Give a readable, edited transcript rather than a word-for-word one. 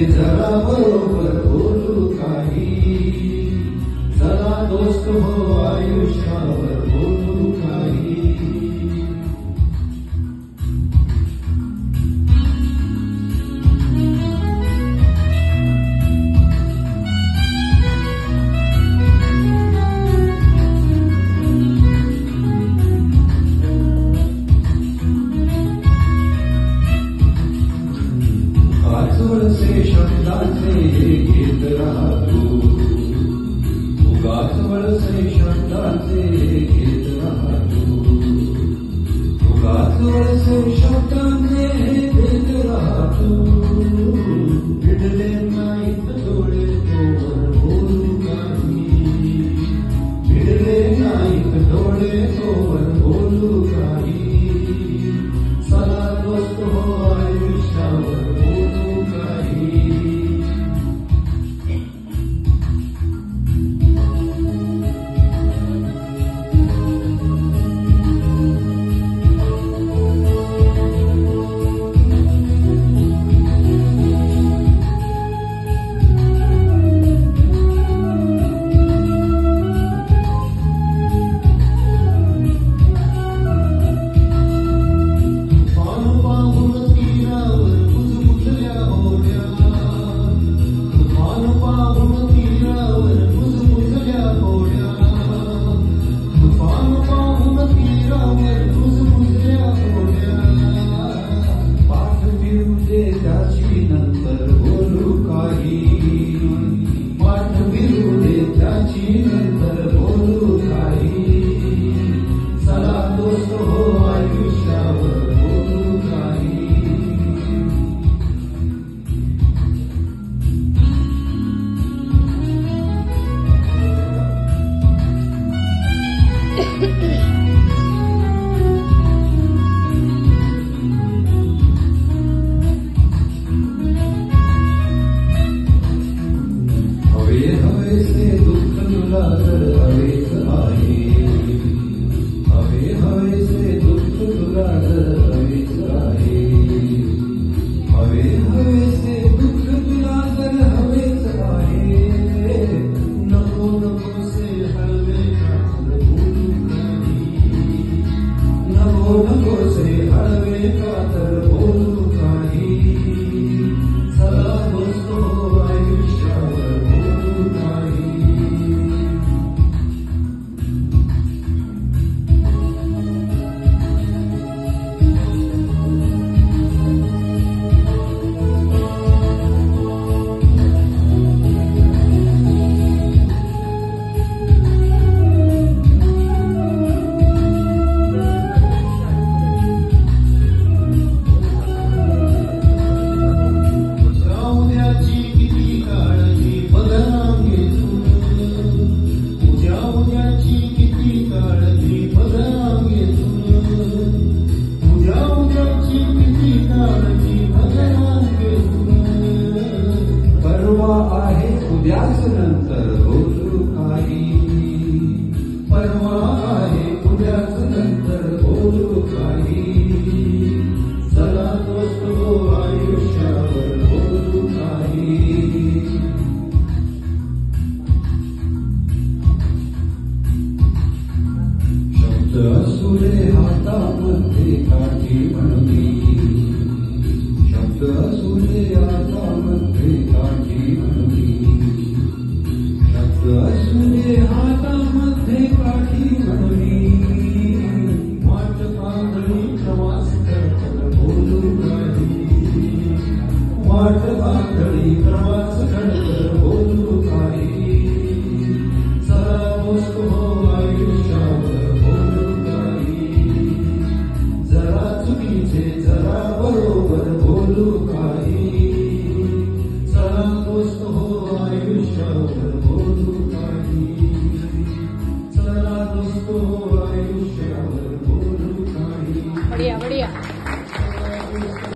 जरा बरोबर बोलू काही, चला दोस्त हो आयुष्यावर बोलू काही. से शब्दाचे घेत राहतो, उगाच वळसे शब्दाचे घेत राहतो, उगाच वळसे शब्दाचे घेत राहतो. भिडले नाहीत डोळे तोवर बोलू काही, भिडले नाहीत डोळे तोवर बोलू काही. चला दोस्त हो आयुष्यावर बोलू काही. नंतर बोलू काही, वाट फिरू दे त्याची नंतर बोलू काही. चला दोस्त हो आयुष्यावर बोलू काही. हवेसे दुःख तुला तर हवेच आहे, हवेसे दुःख तुला तर हवेच आहे, हवेसे दुःख तुला तर हवेच आहे. नको नकोसे हळवे कातर बोलू काही, नको नकोसे हळवे कातर बोलू काही. चला दोस्त हो आयुष्यावर बोलू काही. आहे उद्याच नंतर बोलू काही, परवा आहे उद्याच नंतर बोलू काही. चला दोस्त हो आयुष्यावर बोलू काही. शब्द असुरे हातामध्ये काठी म्हणली, शब्द असुरे हातामध्ये काठी म्हणली, शब्द असुरे हातामध्ये काठी म्हणली. वाट पाहणी प्रवास करत बोलू काही, वाट पाहणी प्रवास करत बोलू काही. चला दोस्त हो आयुष्यावर बोलू काही. जरा चुकीचे जरा बरोबर बोलू काही. चला दोस्त हो आयुष्यावर बोलू काही. चला दोस्त हो आयुष्यावर बोलू काही. बढ़िया बढ़िया.